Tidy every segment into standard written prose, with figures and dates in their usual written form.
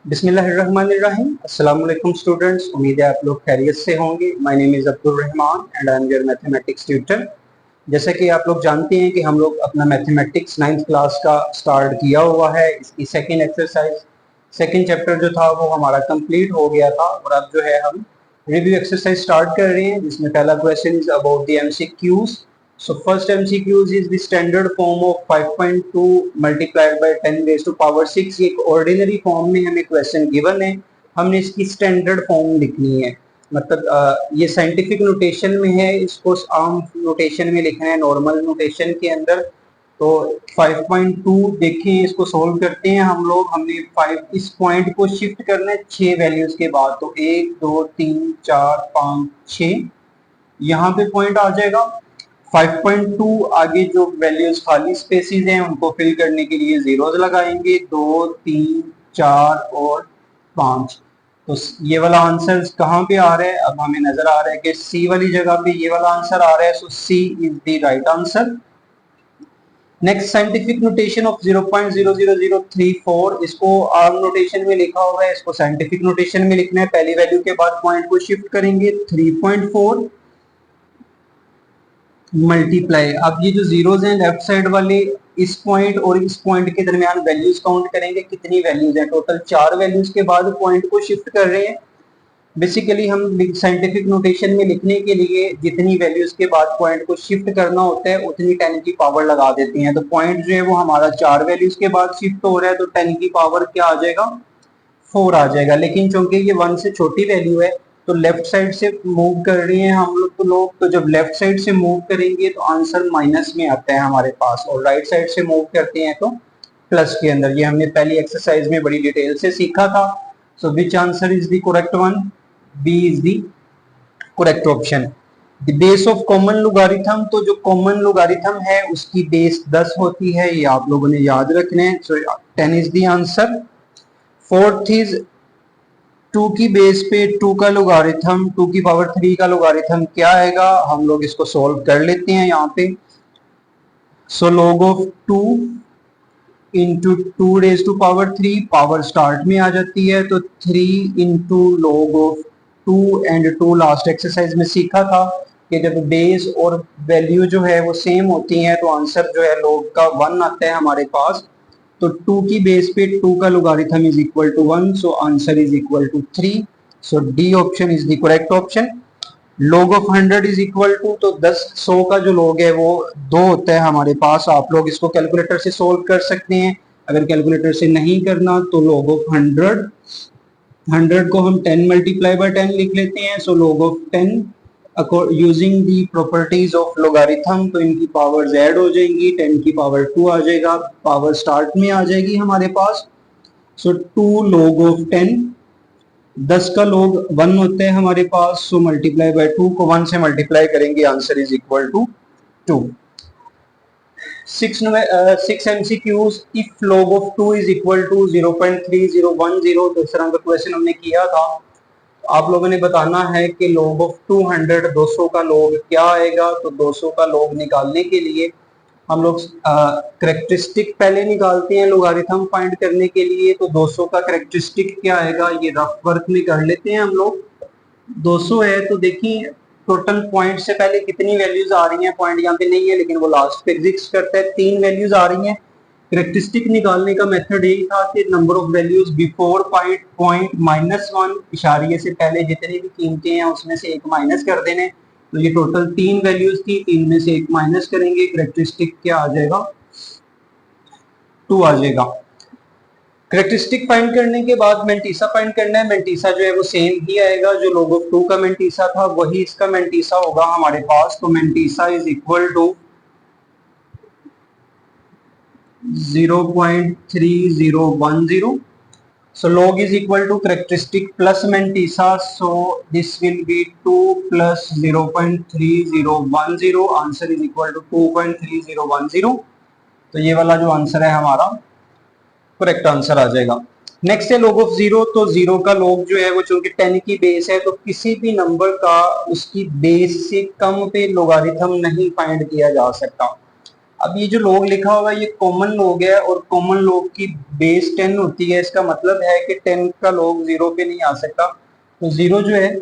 बिस्मिल्लाहिर्रहमानिर्रहीम। अस्सलाम वालेकुम स्टूडेंट्स, उम्मीद है आप लोग खैरियत से होंगे। My name is Abdul Rahman and I am your mathematics tutor. जैसे कि आप लोग जानते हैं कि हम लोग अपना मैथमेटिक्स 9th क्लास का स्टार्ट किया हुआ है। इसकी सेकंड एक्सरसाइज, सेकंड चैप्टर जो था वो हमारा कंप्लीट हो गया था और अब जो है हम रिव्यू एक्सरसाइज स्टार्ट कर रहे हैं, जिसमें पहला question is about the MCQs. So first MCQs is the standard form of 5.2 multiplied by 10 raised to power 6। ये एक ऑर्डिनरी फॉर्म में हमें क्वेश्चन गिवन है, हमने इसकी स्टैंडर्ड फॉर्म लिखनी है। मतलब ये साइंटिफिक नोटेशन में है, इसको आम नोटेशन में लिखना है, नॉर्मल नोटेशन के अंदर। तो 5.2 देखें, इसको सोल्व करते हैं हम लोग। हमने 5 इस पॉइंट को शिफ्ट करना है 6 वैल्यूज के बाद, तो 1 2 3 4 5 6 यहाँ पे पॉइंट आ जाएगा। 5.2 आगे जो वैल्यूज खाली स्पेसेस हैं उनको फिल करने के लिए जीरोस लगाएंगे, 2 3 4 और 5। तो ये वाला आंसर कहाँ पे आ रहा है? अब हमें नजर आ रहा है कि सी वाली जगह पे ये वाला आंसर आ रहा है। So C is the right answer. Next scientific notation of 0.00034, इसको आर्म नोटेशन में लिखा हुआ है, इसको साइंटिफिक नोटेशन में लिखना है। पहली वैल्यू के बाद पॉइंट को शिफ्ट करेंगे, 3.4 मल्टीप्लाई। अब ये जो जीरोस हैं लेफ्ट साइड वाले, इस पॉइंट और इस पॉइंट के दरमियान वैल्यूज काउंट करेंगे, कितनी वैल्यूज हैं। टोटल 4 वैल्यूज के बाद पॉइंट को शिफ्ट कर रहे हैं। बेसिकली हम साइंटिफिक नोटेशन में लिखने के लिए जितनी वैल्यूज के बाद पॉइंट को शिफ्ट करना होता है उतनी 10 की पावर लगा देते हैं। तो पॉइंट जो है वो हमारा 4 वैल्यूज के बाद शिफ्ट हो रहा है, तो 10 की पावर क्या आ जाएगा? 4 आ जाएगा। लेकिन चूंकि ये 1 से छोटी वैल्यू है तो लेफ्ट साइड से मूव कर रहे हैं हम लोग, तो जब लेफ्ट साइड से मूव करेंगे तो आंसर माइनस में आता है हमारे पास, और राइट साइड से मूव करते हैं तो प्लस के अंदर। ये हमने पहली एक्सरसाइज में बड़ी डिटेल से सीखा था। So which answer is the correct one? B is the correct option. The base of common logarithm, तो जो कॉमन लोगारिथम है उसकी बेस 10 होती है, ये आप लोगों ने याद रखना है। सो 10 is the answer. Fourth is 2 की बेस पे 2 का लोगारिथम, 2 की पावर 3 का लोगारिथम क्या आएगा? हम लोग इसको सॉल्व कर लेते हैं यहाँ पे। So log of 2 into 2 raise to power 3, power start में आ जाती है, तो 3 into log of 2 and 2 last exercise में सीखा था कि जब बेस और वैल्यू जो है वो सेम होती हैं तो आंसर जो है log का 1 आता है हमारे पास। तो 2 की बेस पे 2 का logarithm is equal to 1, so answer is equal to 3। So D option is the correct option. log of 100 is equal to, तो 100 का जो log है वो 2 होता है हमारे पास। आप लोग इसको कैलकुलेटर से सोल्व कर सकते हैं। अगर कैलकुलेटर से नहीं करना तो log ऑफ 100 को हम 10 मल्टीप्लाई बाय 10 लिख लेते हैं। So log of 10 using the properties of logarithm, तो इनकी पावर्स ऐड हो जाएंगी, 10 की पावर 2 आ जाएगा, पावर स्टार्ट में आ जाएगी हमारे पास। सो 2 log ऑफ 10, 10 का log 1 होता है हमारे पास, सो मल्टीप्लाई बाय 2 को 1 से मल्टीप्लाई करेंगे, answer is equal to 2। 6 MCQs, if log of 2 is equal to 0.3010, तो इस तरह का क्वेश्चन हमने किया था। आप लोगों ने बताना है कि log ऑफ 200, 200 का log क्या आएगा। तो 200 का log निकालने के लिए हम लोग करेक्टरिस्टिक पहले निकालते हैं लोगारिथम फाइंड करने के लिए। तो 200 का करेक्टरिस्टिक क्या आएगा, ये रफ वर्क में कर लेते हैं हम लोग। 200 है तो देखिए टोटल पॉइंट से पहले कितनी वैल्यूज आ रही हैं। पॉइंट यहाँ पे नहीं है लेकिन वो लास्ट पे एग्जिस्ट करता है, 3 वैल्यूज आ रही हैं। करेक्टरिस्टिक निकालने का मेथड यही था कि number of values before point -1, इशारिये से पहले जितनी भी कीमतें हैं उसमें से एक माइनस कर देने। तो ये टोटल 3 वैल्यूज थी, 3 में से एक माइनस करेंगे, करेक्टरिस्टिक क्या आ जाएगा? 2 आ जाएगा। करेक्टरिस्टिक फाइंड करने के बाद मेंटीसा फाइंड करना है। मेंटीसा जो है वो सेम ही आएगा, जो log ऑफ 2 का मेंटीसा था वही इसका मेंटीसा होगा हमारे पास। तो mantissa is equal to 0.3010. So log is equal to characteristic plus Mantissa. So this will be 2 plus 0.3010. Answer is equal to 2.3010. तो ये वाला जो आंसर है हमारा करेक्ट आंसर आ जाएगा। नेक्स्ट है log ऑफ 0। तो 0 का log जो है वो चूंकि 10 की बेस है तो किसी भी नंबर का उसकी बेस से कम पे लोगारिथम नहीं फाइंड किया जा सकता। अब ये जो log लिखा हुआ है ये कॉमन log है और कॉमन log की बेस 10 होती है, इसका मतलब है कि 10 का log 0 पे नहीं आ सकता। तो 0 जो है,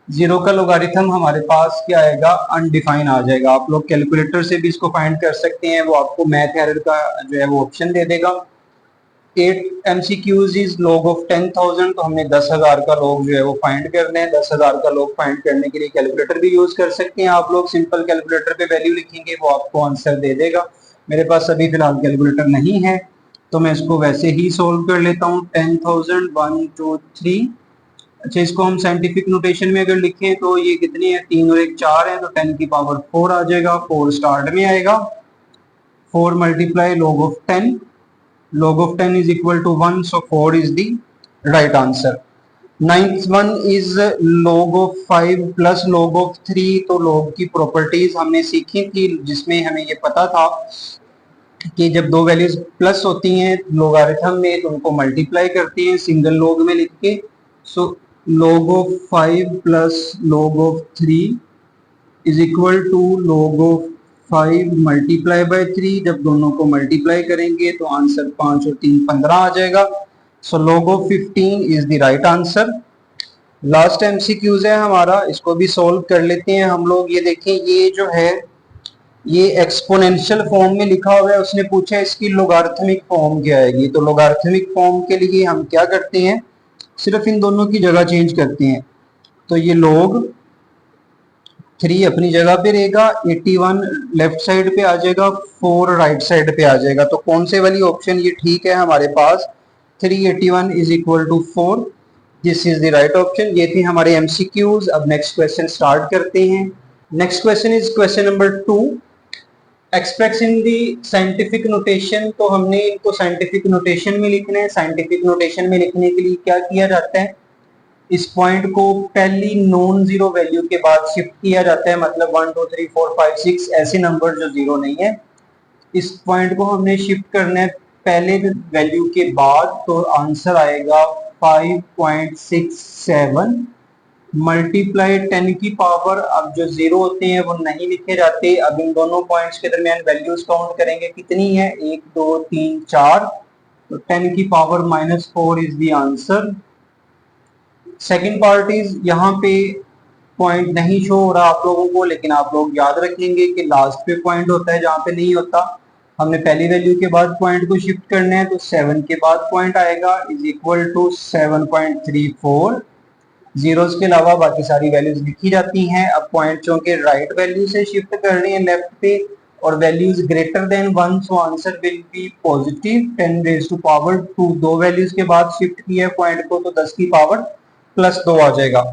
0 का लोगारिथम हमारे पास क्या आएगा, अनडिफाइन आ जाएगा। आप लोग कैलकुलेटर से भी इसको फाइंड कर सकते हैं, वो आपको मैथ एरर का जो है वो ऑप्शन दे देगा। 8 MCQs इज log ऑफ 10,000, तो हमने 10,000 का log जो है वो फाइंड करना है। 10,000 का log फाइंड करने के लिए कैलकुलेटर भी यूज कर सकते हैं आप लोग। सिंपल कैलकुलेटर पे वैल्यू लिखेंगे वो आपको आंसर दे देगा। मेरे पास अभी फिलहाल कैलकुलेटर नहीं है तो मैं इसको वैसे ही सोल्व कर लेता हूँ। 10,000 1 2 3। अच्छा, इसको हम साइंटिफिक नोटेशन में अगर लिखें तो ये कितनी है, 3 और 1 4 है, तो 10 की पावर 4 आ जाएगा। 4 स्टार्ट में आएगा, 4 multiply log of 10, log of 10 is equal to 1, so 4 is the right answer. Ninth one is log of 5 plus log of 3। तो log की प्रॉपर्टीज हमने सीखी थी जिसमें हमें ये पता था कि जब दो वैल्यूज प्लस होती हैं लोगारिथम में तो उनको मल्टीप्लाई करते हैं सिंगल लॉग में लिख के। सो log of 5 plus log of 3 is equal to log of 5 multiply by 3। जब दोनों को मल्टीप्लाई करेंगे तो आंसर 5 और 3 15 आ जाएगा। सो log of 15 is the right answer. Last MCQs है हमारा, इसको भी सोल्व कर लेते हैं हम लोग। ये देखें, ये जो है ये एक्सपोनेंशियल फॉर्म में लिखा हुआ है, उसने पूछा है इसकी लोगारिथमिक फॉर्म क्या आएगी। तो लोगारिथमिक फॉर्म के लिए हम क्या करते हैं, सिर्फ इन दोनों की जगह चेंज करते हैं। तो ये log 3 अपनी जगह पे रहेगा, 81 लेफ्ट साइड पे आ जाएगा, 4 राइट साइड पे आ जाएगा। तो कौन से वाली ऑप्शन ये ठीक है हमारे पास, 381 is equal to 4। This is the right option. ये थी हमारे एमसीक्यूज। अब नेक्स्ट क्वेश्चन स्टार्ट करते हैं। Next question is question number 2, express in the scientific notation. तो हमने इनको साइंटिफिक नोटेशन में लिखना है। साइंटिफिक नोटेशन में लिखने के लिए क्या किया जाता है, इस पॉइंट को पहली नॉन जीरो वैल्यू के बाद शिफ्ट किया जाता है, मतलब 1 2 3 4 5 6 ऐसे नंबर जो जीरो नहीं है, इस पॉइंट को हमने शिफ्ट करना है पहले वैल्यू के बाद। तो आंसर आएगा 5.67 मल्टीप्लाई 10 की पावर। अब जो जीरो होते हैं वो नहीं लिखे जाते। अब इन दोनों पॉइंट्स के दरमियान वैल्यूज काउंट करेंगे, कितनी है, 1 2 3 4, तो 10 की power -4 is the answer. Second part is, यहाँ पे पॉइंट नहीं शो हो रहा आप लोगों को, लेकिन आप लोग याद रखेंगे कि लास्ट पे पॉइंट होता है जहाँ पे नहीं होता। हमने पहली वैल्यू के बाद पॉइंट को शिफ्ट करना है, तो 7 के बाद पॉइंट आएगा इज इक्वल टू 7.34। जीरोस के अलावा बाकी सारी वैल्यूज लिखी जाती हैं। अब पॉइंट चूंकि राइट वैल्यू से शिफ्ट कर रहे हैं लेफ्ट पे और values greater than 1, so answer will be positive 10 raise to power 2। दो वैल्यूज के बाद शिफ्ट किया है पॉइंट को तो 10 की पावर +2 आ जाएगा।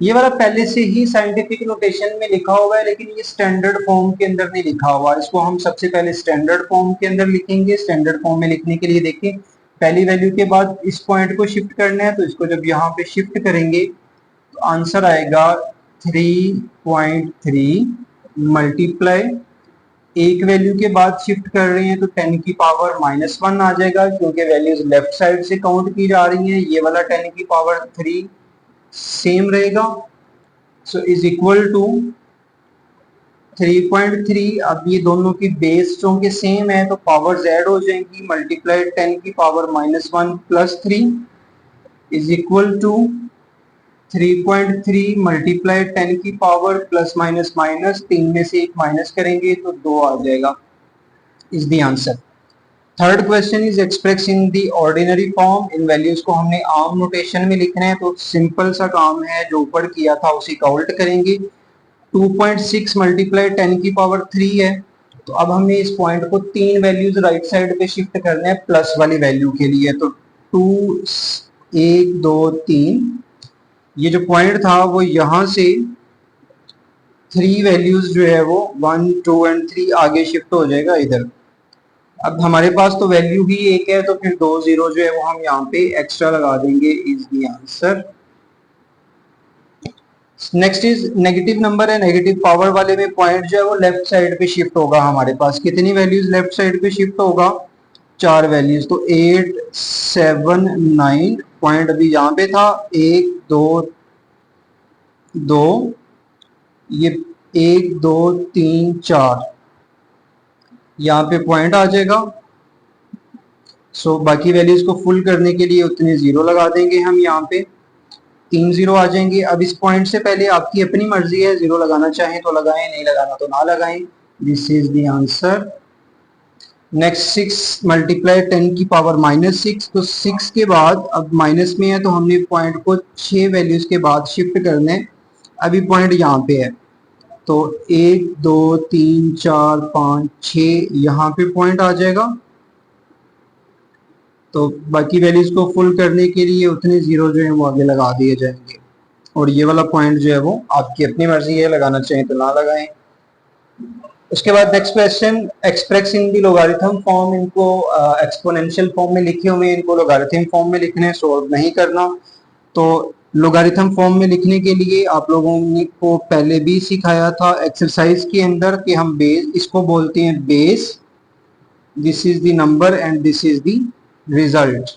ये वाला पहले से ही साइंटिफिक नोटेशन में लिखा हुआ है, लेकिन ये स्टैंडर्ड फॉर्म के अंदर नहीं लिखा हुआ। इसको हम सबसे पहले स्टैंडर्ड फॉर्म के अंदर लिखेंगे। स्टैंडर्ड फॉर्म में लिखने के लिए देखिए, पहली वैल्यू के बाद इस पॉइंट को शिफ्ट करना है, तो इसको जब यहाँ पे शिफ्ट करेंगे तो आंसर आएगा 3.3 मल्टीप्लाई, एक वैल्यू के बाद शिफ्ट कर रहे हैं तो 10 की पावर -1 आ जाएगा, क्योंकि वैल्यूज लेफ्ट साइड से काउंट की जा रही हैं। ये वाला 10 की पावर 3 सेम रहेगा, सो इज इक्वल टू 3.3। अब ये दोनों की बेस चूंकि सेम है तो पावर ऐड हो जाएंगी, मल्टीप्लाई 10 की power -1 + 3 is equal to 3.3 multiply 10 की पावर प्लस माइनस माइनस, 3 में से 1 माइनस करेंगे तो 2 आ जाएगा, is the answer. Third question is express in the ordinary form. In values को हमने आम नोटेशन में लिखना है, तो सिंपल सा काम है, जो ऊपर किया था उसी का उल्ट करेंगे। 2.6 मल्टीप्लाई 10 की पावर 3 है, तो अब हमें इस पॉइंट को 3 वैल्यूज राइट साइड पे शिफ्ट करना है प्लस वाली वैल्यू के लिए। तो 2 1 2 3, ये जो पॉइंट था वो यहाँ से 3 वैल्यूज जो है वो 1 2 और 3 आगे शिफ्ट हो जाएगा इधर। अब हमारे पास तो वैल्यू ही एक है, तो फिर 2 0 जो है वो हम यहाँ पे एक्स्ट्रा लगा देंगे, is the answer. Next is negative number है, नेगेटिव पावर वाले में पॉइंट जो है वो लेफ्ट साइड पे शिफ्ट होगा। हमारे पास कितनी वैल्यूज लेफ्ट साइड पे शिफ्ट होगा, 4 वैल्यूज, तो 8 7 9, पॉइंट अभी यहाँ पे था 1 2 2, ये 1 2 3 4, यहाँ पे पॉइंट आ जाएगा। सो बाकी वैल्यूज को फुल करने के लिए उतने जीरो लगा देंगे हम, यहाँ पे 3 जीरो आ जाएंगे। अब इस पॉइंट से पहले आपकी अपनी मर्जी है, जीरो लगाना चाहें तो लगाएं, नहीं लगाना तो ना लगाएं। This is the answer. Next 6 multiply 10 की पावर -6, तो 6 के बाद अब माइनस में है तो हमने पॉइंट को 6 वैल्यूज के बाद शिफ्ट करना है। अभी पॉइंट यहाँ पे है तो 1 2 3 4 5 6 यहाँ पे पॉइंट आ जाएगा। तो बाकी वैल्यूज को फुल करने के लिए उतने जीरो जो है वो आगे लगा दिए जाएंगे, और ये वाला पॉइंट जो है वो आपकी अपनी मर्जी है, लगाना चाहें तो ना लगाएं। उसके बाद next question, express in the logarithm form, इनको एक्सपोनेंशियल फॉर्म में लिखे हुए हैं, इनको लोगारिथम फॉर्म में लिखने, सोल्व नहीं करना। तो लोगारिथम फॉर्म में लिखने के लिए आप लोगों ने को पहले भी सिखाया था एक्सरसाइज के अंदर कि हम बेस, इसको बोलते हैं base, this is the number and this is the result.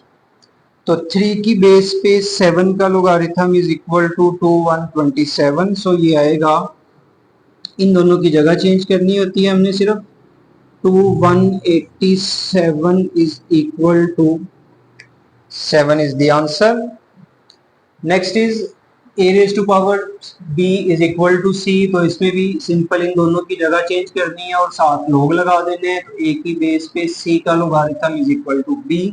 तो 3 की बेस पे 7 का लोगारिथम इज इक्वल टू 127। सो ये आएगा, इन दोनों की जगह चेंज करनी होती है हमने सिर्फ। 187 is equal to 7 is the answer. Next is a raise to power b is equal to c, तो इसमें भी सिंपल इन दोनों की जगह चेंज करनी है और साथ लोग लगा देने हैं। तो a की बेस पे c का logarithm is equal to b।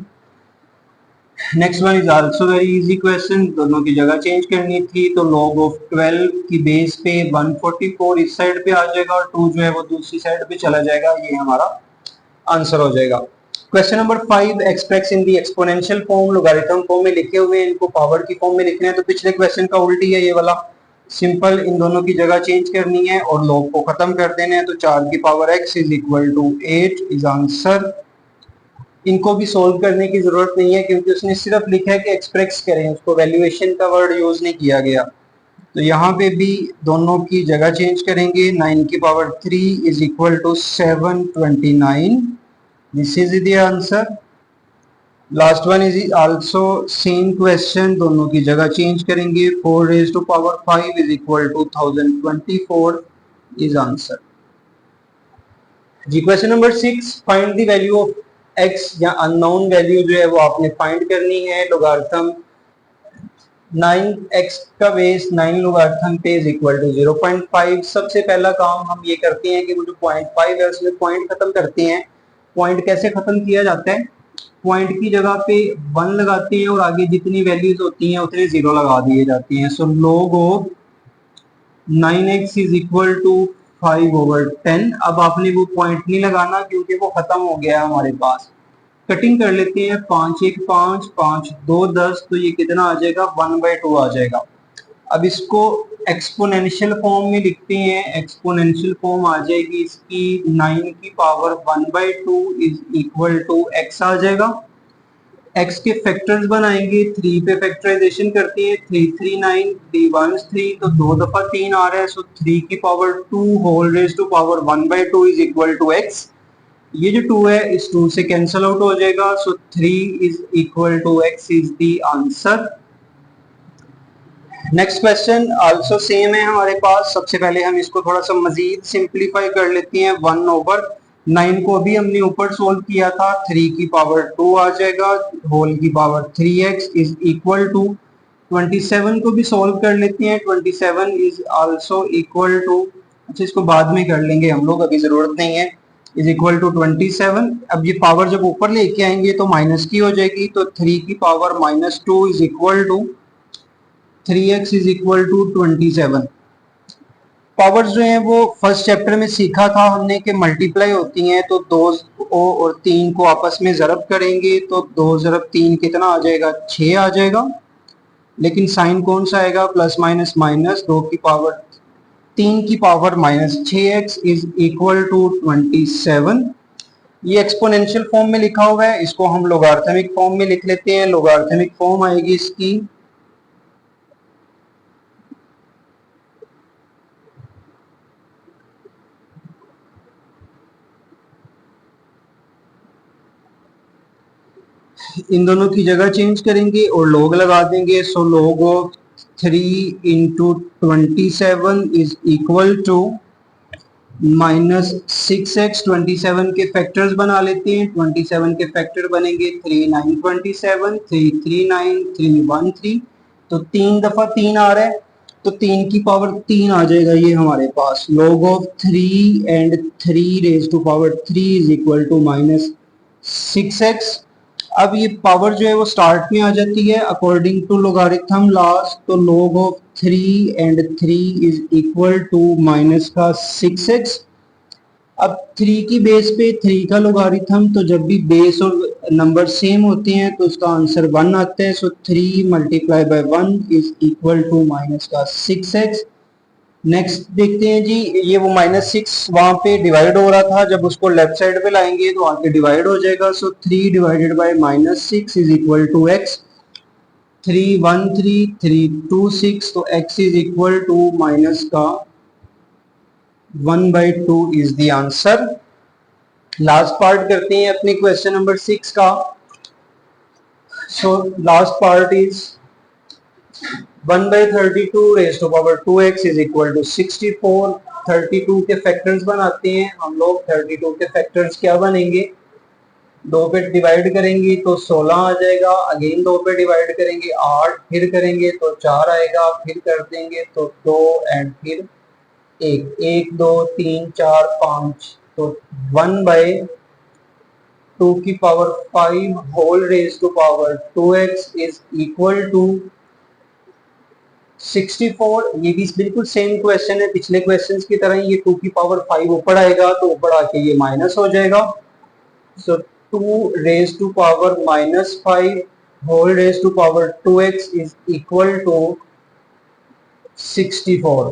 Next one is also very easy question, दोनों की जगह चेंज करनी थी। तो log ऑफ 12 की बेस पे 144 इस साइड पे आ जाएगा और 2 जो है वो दूसरी साइड पे चला जाएगा, ये हमारा आंसर हो जाएगा। Question number 5, express in the exponential form, logarithm form में लिखे हुए हैं, इनको पावर की फॉर्म में लिखना है। तो पिछले क्वेश्चन का उल्टी है ये वाला, सिंपल इन दोनों की जगह चेंज करनी है और log को खत्म कर देना है। तो 4 की power x is equal to 8 is answer. इनको भी सोल्व करने की जरूरत नहीं है क्योंकि उसने सिर्फ लिखा है कि एक्सप्रेस करें, उसको वैल्यूएशन का वर्ड यूज नहीं किया गया। तो यहाँ पे भी दोनों की जगह चेंज करेंगे। 9 की power 3 is equal to 729, this is the answer. Last one is also same question, दोनों की जगह चेंज करेंगे। 4 raise to power 5 is equal to 1024 is answer. जी question number 6, find the value of x या unknown value जो है वो आपने फाइंड करनी है। लोगारिथम 9x का बेस 9 लोगारिथम पे इज इक्वल टू 0.5। सबसे पहला काम हम ये करते हैं कि वो जो 0.5 है उसमें पॉइंट खत्म करते हैं। पॉइंट कैसे खत्म किया जाता है, पॉइंट की जगह पे 1 लगाते हैं और आगे जितनी वैल्यूज होती हैं उतने जीरो लगा दिए जाते हैं। So log of 9x is equal to 5/10। अब आपने वो पॉइंट नहीं लगाना क्योंकि वो खत्म हो गया है हमारे पास। कटिंग कर लेते हैं, 5 1 5 5 2 10, तो ये कितना आ जाएगा 1/2 आ जाएगा। अब इसको एक्सपोनेंशियल फॉर्म में लिखते हैं, एक्सपोनेंशियल फॉर्म आ जाएगी इसकी 9 की power 1/2 is equal to x आ जाएगा। x के फैक्टर्स बनाएंगे, 3 पे फैक्टराइजेशन करते हैं, 3 3 9 3 1 3, तो 2 दफा 3 आ रहा है। सो 3 की power 2 whole raise to power 1/2 is equal to x। ये जो 2 है इस 2 से कैंसिल आउट हो जाएगा। So 3 is equal to x is the answer. Next question also same है हमारे पास। सबसे पहले हम इसको थोड़ा सा मजीद सिंप्लीफाई कर लेते हैं। 1/9 को अभी हमने ऊपर सोल्व किया था, 3 की पावर 2 आ जाएगा, होल की power 3x is equal to 27 को भी सोल्व कर लेते हैं। 27 इज आल्सो इक्वल टू, अच्छा इसको बाद में कर लेंगे हम लोग, अभी जरूरत नहीं है, इज इक्वल टू 27। अब ये पावर जब ऊपर लेके आएंगे तो माइनस की हो जाएगी। तो 3 की power -2 is equal to 3x is equal to 27। Powers जो हैं वो फर्स्ट चैप्टर में सीखा था हमने कि मल्टीप्लाई होती हैं, तो 2 और 3 को आपस में ज़रब करेंगे तो 2 ज़रब 3 कितना आ जाएगा, 6 आ जाएगा। लेकिन साइन कौन सा आएगा, प्लस माइनस माइनस, 2 की पावर 3 की power -6x is equal to 27। ये एक्सपोनेंशियल फॉर्म में लिखा हुआ है, इसको हम लोगारिथमिक फॉर्म में लिख लेते हैं। लोगारिथमिक फॉर्म आएगी इसकी इन दोनों की जगह चेंज करेंगे और log लगा देंगे। So log of 3 into 27 is equal to -6x 27 के फैक्टर्स बना लेते हैं। 27 के फैक्टर बनेंगे 3 9 27, 3 3 9 3 1 3, तो 3 दफा 3 आ रहा है, तो 3 की पावर 3 आ जाएगा ये हमारे पास। log of 3 and 3 raise to power 3 is equal to -6x। अब ये पावर जो है वो स्टार्ट में आ जाती है अकॉर्डिंग टू लोगारिथम लॉस, तो log of 3 and 3 is equal to -6x। अब 3 की बेस पे 3 का लोगारिथम, तो जब भी बेस और नंबर सेम होते हैं तो उसका आंसर 1 आता है। So 3 multiply by 1 is equal to -6x। Next देखते हैं जी, ये वो -6 वहां पे डिवाइड हो रहा था, जब उसको लेफ्ट साइड पे लाएंगे तो आके डिवाइड हो जाएगा। So 3 divided by -6 is equal to x। 3 1 3 3 2 6, तो x is equal to minus का 1/2 is the answer. Last part करते हैं अपने क्वेश्चन नंबर 6 का। So last part is 1/32 raise to power 2x is equal to 64। 32 के factors बनाते हैं हम लोग। 32 के फैक्टर्स क्या बनेंगे, 2 पे डिवाइड करेंगे तो 16 आ जाएगा, अगेन 2 पे डिवाइड करेंगे 8, फिर करेंगे तो 4 आएगा, फिर कर देंगे तो 2 एंड फिर 1 1 2 3 4 5, तो 1/2 की power 5 whole raise to power 2x is equal to 64। ये भी बिल्कुल सेम क्वेश्चन है पिछले क्वेश्चंस की तरह। ये 2 की पावर 5 ऊपर आएगा तो ऊपर आके ये माइनस हो जाएगा। So 2 raise to power -5 whole raise to power 2x is equal to 64।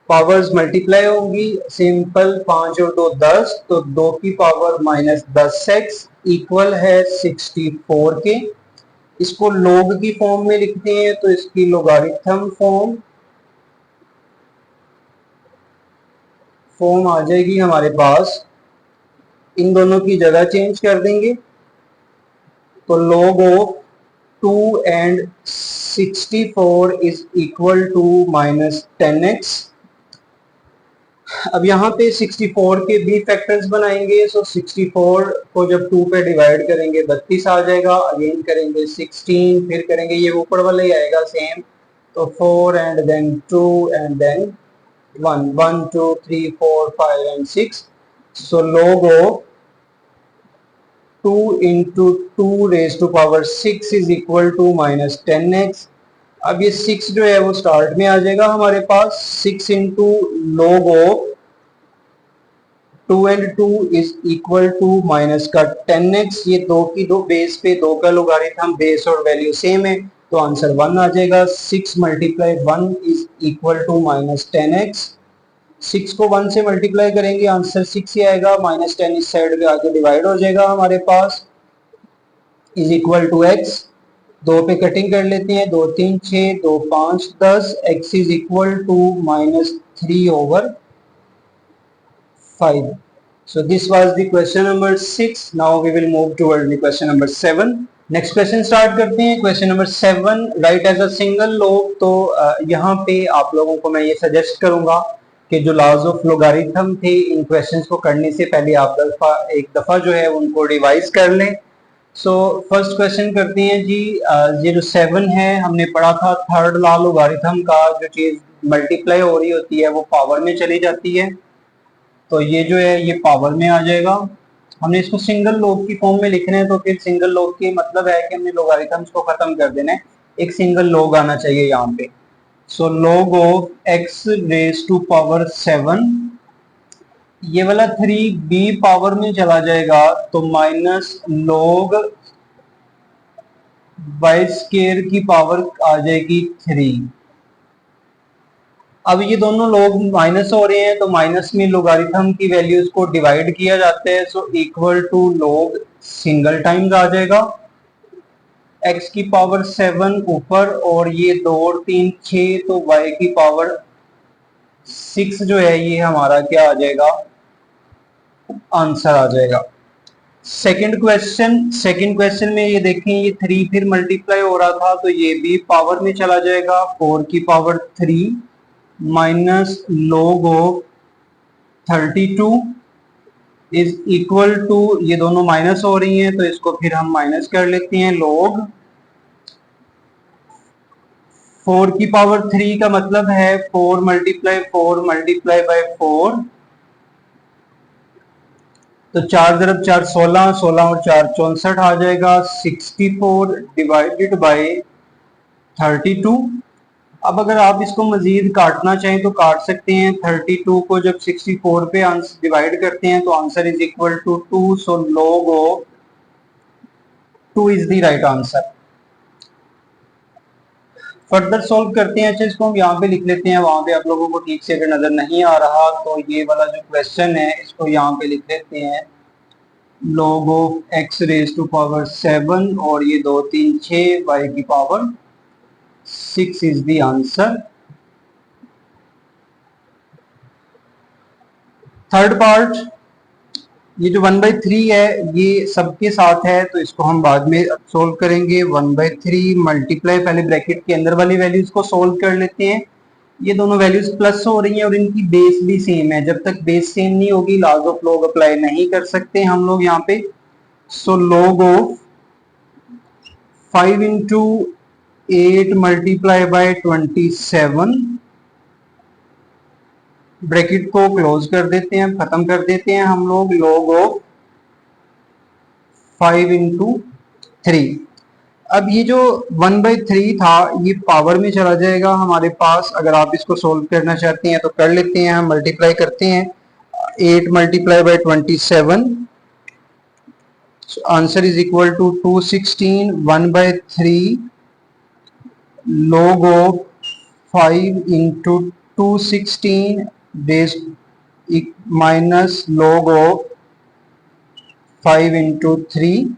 Powers multiply होंगी, सिंपल 5 और 2 10, तो 2 की पावर -10x इक्वल है 64 के। इसको log की फॉर्म में लिखते हैं तो इसकी लोगारिथम फॉर्म आ जाएगी हमारे पास। इन दोनों की जगह चेंज कर देंगे तो log of 2 and 64 is equal to -10x। अब यहाँ पे 64 के भी फैक्टर्स बनाएंगे। सो 64 को जब 2 पे डिवाइड करेंगे 32 आ जाएगा, अगेन करेंगे 16, फिर करेंगे ये ऊपर वाला ही आएगा सेम, तो 4 and then 2 and then 1 1 2 3 4 5 and 6। So log of 2 into 2 raise to power 6 is equal to -10x। अब ये 6 जो है वो स्टार्ट में आ जाएगा हमारे पास। 6 into log of 2 and 2 is equal to minus का 10x। ये 2 की 2 बेस पे 2 का लोगारिथम, बेस और वैल्यू सेम है तो आंसर 1 आ जाएगा। 6 multiply 1 is equal to -10x। 6 को 1 से मल्टीप्लाई करेंगे आंसर 6 ही आएगा। -10 इस साइड पे आके डिवाइड हो जाएगा हमारे पास, इज इक्वल टू x। 2 पे कटिंग कर लेते हैं, 2 3 6 2 5 10, x is equal to -3/5। So this was the question number 6. Now we will move towards the question number 7. Next question start करते हैं। Question number 7, write as a single log. तो यहाँ पे आप लोगों को मैं ये सजेस्ट करूंगा कि जो लॉज ऑफ लोगारिथम थे इन क्वेश्चंस को करने से पहले आप एक दफा जो है उनको रिवाइज कर लें। सो फर्स्ट क्वेश्चन करते हैं जी। ये जो 7 है हमने पढ़ा था थर्ड लॉ लोगारिथम का, जो चीज मल्टीप्लाई हो रही होती है वो पावर में चली जाती है, तो ये जो है ये पावर में आ जाएगा। हमने इसको सिंगल लॉग की फॉर्म में लिखना है, तो फिर सिंगल लॉग की मतलब है कि हमने लोगारिथम्स को खत्म कर देना है, एक सिंगल लॉग आना चाहिए यहाँ पे। So log of x raise to power 7, ये वाला 3 b पावर में चला जाएगा तो माइनस log y स्केयर की पावर आ जाएगी 3। अब ये दोनों लोग माइनस हो रहे हैं तो माइनस में लोगारिथम की वैल्यूज को डिवाइड किया जाता है। So equal to log single times आ जाएगा, x की पावर 7 ऊपर और ये 2 और 3 6, तो y की पावर 6 जो है ये हमारा क्या आ जाएगा, आंसर आ जाएगा। सेकंड क्वेश्चन में ये देखें, ये 3 फिर मल्टीप्लाई हो रहा था तो ये भी पावर में चला जाएगा, 4 की power 3 minus log of 32 is equal to, ये दोनों माइनस हो रही हैं तो इसको फिर हम माइनस कर लेते हैं, log 4 की पावर 3 का मतलब है 4 मल्टीप्लाई 4 मल्टीप्लाई बाय 4, तो 4 × 4 16, 16 और 4 64 आ जाएगा, 64 डिवाइडेड बाय 32। अब अगर आप इसको मजीद काटना चाहें तो काट सकते हैं। 32 को जब 64 पे डिवाइड करते हैं तो answer is equal to 2, so log of 2 is the right answer. Further solve करते हैं। अच्छा, इसको हम यहाँ पे लिख लेते हैं, वहां पे आप लोगों को ठीक से अगर नजर नहीं आ रहा तो ये वाला जो क्वेश्चन है इसको यहाँ पे लिख लेते हैं, log of x raise to power 7 और ये 2 3 6 y की power 6 is the answer. Third part, ये जो 1/3 है ये सबके साथ है तो इसको हम बाद में सोल्व करेंगे। 1/3 मल्टीप्लाई, पहले ब्रैकेट के अंदर वाली वैल्यूज को सोल्व कर लेते हैं। ये दोनों वैल्यूज प्लस हो रही हैं और इनकी बेस भी सेम है। जब तक बेस सेम नहीं होगी लॉज ऑफ लॉग अप्लाई नहीं कर सकते हम लोग यहाँ पे। So log of 5 × 8 multiply by 27, bracket को क्लोज कर देते हैं, खत्म कर देते हैं हम लोग। log ऑफ 5 × 3, अब ये जो 1/3 था ये पावर में चला जाएगा हमारे पास। अगर आप इसको सोल्व करना चाहते हैं तो कर लेते हैं, हम मल्टीप्लाई करते हैं। 8 multiply by 27, answer is equal to 216। 1/3 log of 5 × 216 base minus log of 5 × 3।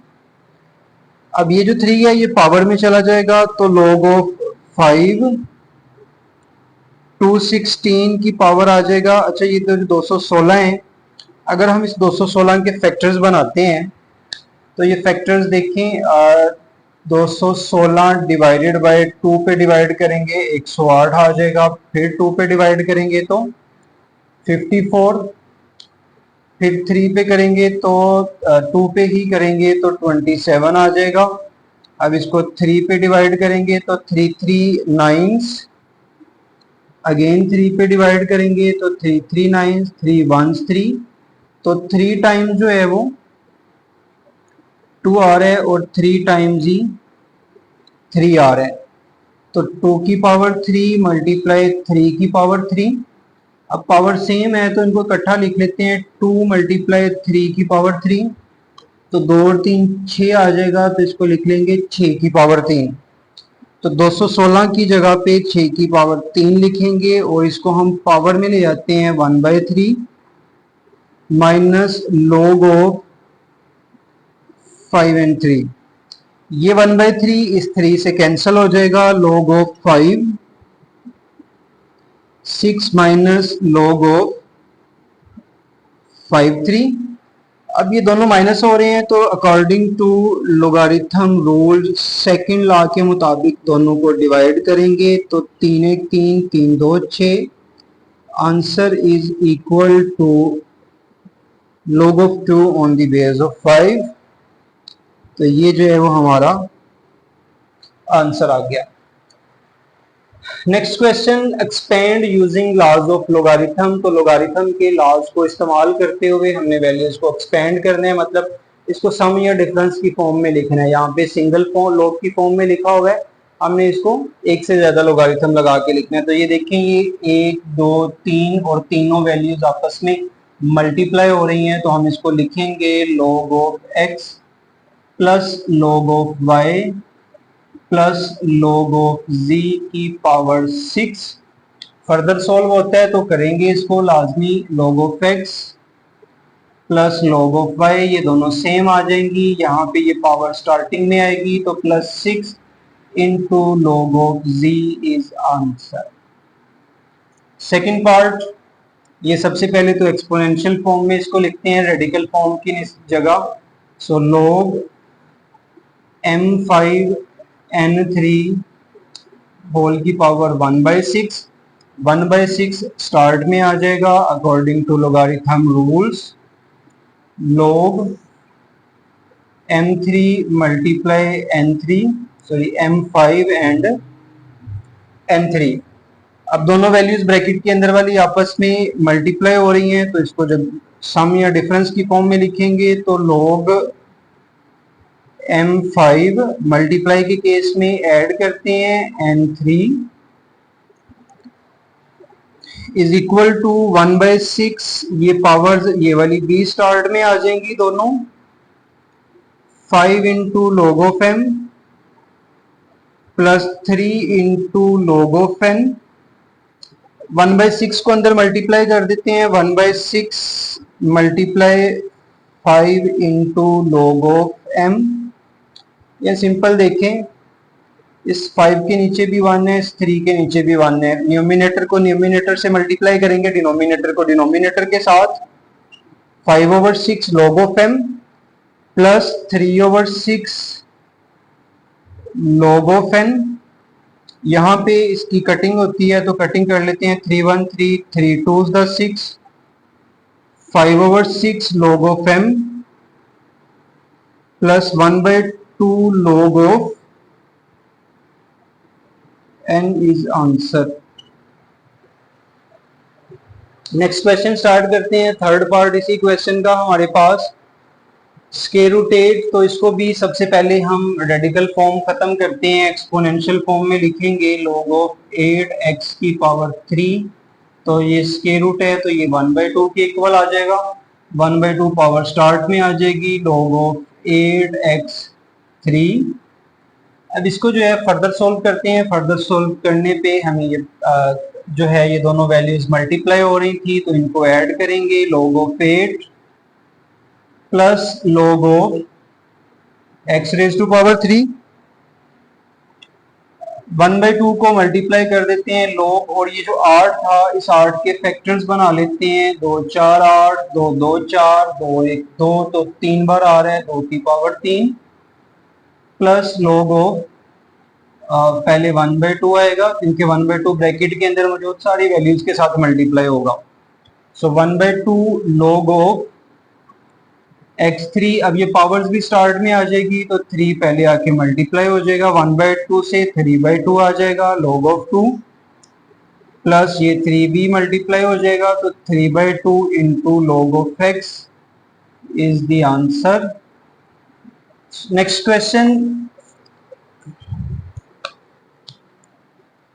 अब ये जो 3 है ये पावर में चला जाएगा तो log ऑफ 5 216 की पावर आ जाएगा। अच्छा, ये तो 216 है, अगर हम इस 216 के फैक्टर्स बनाते हैं तो ये फैक्टर्स देखें, 216 डिवाइडेड बाय 2 पे डिवाइड करेंगे 108 आ जाएगा, फिर 2 पे डिवाइड करेंगे तो 54, फिर 3 पे करेंगे तो 2 पे ही करेंगे तो 27 आ जाएगा। अब इसको 3 पे डिवाइड करेंगे तो 3 3 9, अगेन 3 पे डिवाइड करेंगे तो 3 3 9, 3 1 3, तो 3 टाइम्स जो है वो 2 आ रहा है और 3 टाइम्स ही 3 आ रहा है, तो 2 की पावर 3 मल्टीप्लाई 3 की पावर 3। अब पावर सेम है तो इनको इकट्ठा लिख लेते हैं, 2 मल्टीप्लाई 3 की पावर 3, तो 2 और 3 6 आ जाएगा, तो इसको लिख लेंगे 6 की पावर 3। तो 216 की जगह पे 6 की पावर 3 लिखेंगे और इसको हम पावर में ले जाते हैं 1/3 माइनस log ऑफ 5 and 3। ये 1/3 इस 3 से कैंसिल हो जाएगा, log of 5 6 minus log of 5 3। अब ये दोनों माइनस हो रहे हैं तो according to logarithm rule second law के मुताबिक दोनों को डिवाइड करेंगे, तो 3 1 3 3 2 6, answer is equal to log of 2 on the base of 5। तो ये जो है वो हमारा आंसर आ गया। Next question, expand using laws of logarithm. तो लोगारिथम के लॉज को इस्तेमाल करते हुए हमने वैल्यूज को एक्सपेंड करना है, मतलब इसको सम या डिफरेंस की फॉर्म में लिखना है। यहाँ पे सिंगल लॉग की फॉर्म में लिखा हुआ है, हमने इसको एक से ज्यादा लोगारिथम लगा के लिखना है। तो ये देखें, ये 1 2 3 और तीनों वैल्यूज आपस में मल्टीप्लाई हो रही हैं, तो हम इसको लिखेंगे log of x plus log of y plus log of z की पावर 6। फर्दर सॉल्व होता है तो करेंगे इसको लाजमी, log of x plus log of y, ये दोनों सेम आ जाएंगी, यहाँ पे ये पावर स्टार्टिंग में आएगी तो plus 6 into log of z is answer. Second part, ये सबसे पहले तो एक्सपोनेंशियल फॉर्म में इसको लिखते हैं, रेडिकल फॉर्म की जगह। So log m5 n3 whole की पावर 1/6 1/6 स्टार्ट में आ जाएगा according to logarithm rules, log m3 multiply n3 sorry m5 and n3। अब दोनों वैल्यूज ब्रैकेट के अंदर वाली आपस में मल्टीप्लाई हो रही हैं, तो इसको जब सम या डिफरेंस की फॉर्म में लिखेंगे तो log m5 मल्टीप्लाई के केस में ऐड करते हैं n3 इज इक्वल टू 1/6, ये पावर्स ये वाली b स्टार्ट में आ जाएंगी दोनों, 5 into log of m plus 3 into log of n। 1/6 को अंदर मल्टीप्लाई कर देते हैं, 1/6 multiply 5 into log of m। या सिंपल देखें, इस 5 के नीचे भी 1 है, इस 3 के नीचे भी 1 है, न्यूमिनेटर को न्यूमिनेटर से मल्टीप्लाई करेंगे, डिनोमिनेटर को डिनोमिनेटर के साथ, 5/6 log of m plus 3/6 log of n। यहाँ पे इसकी कटिंग होती है तो कटिंग कर लेते हैं, 3 1 3 3 2 6, 5/6 log of m plus 1/2 log of n is answer. Next question start करते हैं, थर्ड पार्ट इसी क्वेश्चन का हमारे पास स्क्वायर रूट 8। तो इसको भी सबसे पहले हम रेडिकल फॉर्म खत्म करते हैं, एक्सपोनेंशियल फॉर्म में लिखेंगे log ऑफ 8x की पावर 3। तो ये स्क्वायर रूट है तो ये 1/2 के इक्वल आ जाएगा, 1/2 पावर स्टार्ट में आ जाएगी, log ऑफ 8x3। अब इसको जो है फर्दर सोल्व करते हैं, फर्दर सोल्व करने पे हमें ये जो है ये दोनों वैल्यूज मल्टीप्लाई हो रही थी तो इनको ऐड करेंगे, log of 8 plus log of x raise to power 3। 1/2 को मल्टीप्लाई कर देते हैं log, और ये जो 8 था इस 8 के फैक्टर्स बना लेते हैं, 2 4 8, 2 2 4, 2 1 2, तो 3 बार आ रहा है 2 की पावर 3 प्लस log ऑफ पहले 1/2 आएगा क्योंकि 1/2 ब्रैकेट के अंदर मौजूद सारी वैल्यूज के साथ मल्टीप्लाई होगा। सो 1/2 log ऑफ x3। अब ये पावर्स भी स्टार्ट में आ जाएगी तो 3 पहले आके मल्टीप्लाई हो जाएगा, 1/2 से 3/2 आ जाएगा, log ऑफ 2 प्लस ये 3 भी मल्टीप्लाई हो जाएगा तो 3/2 into log of x is the answer. Next question,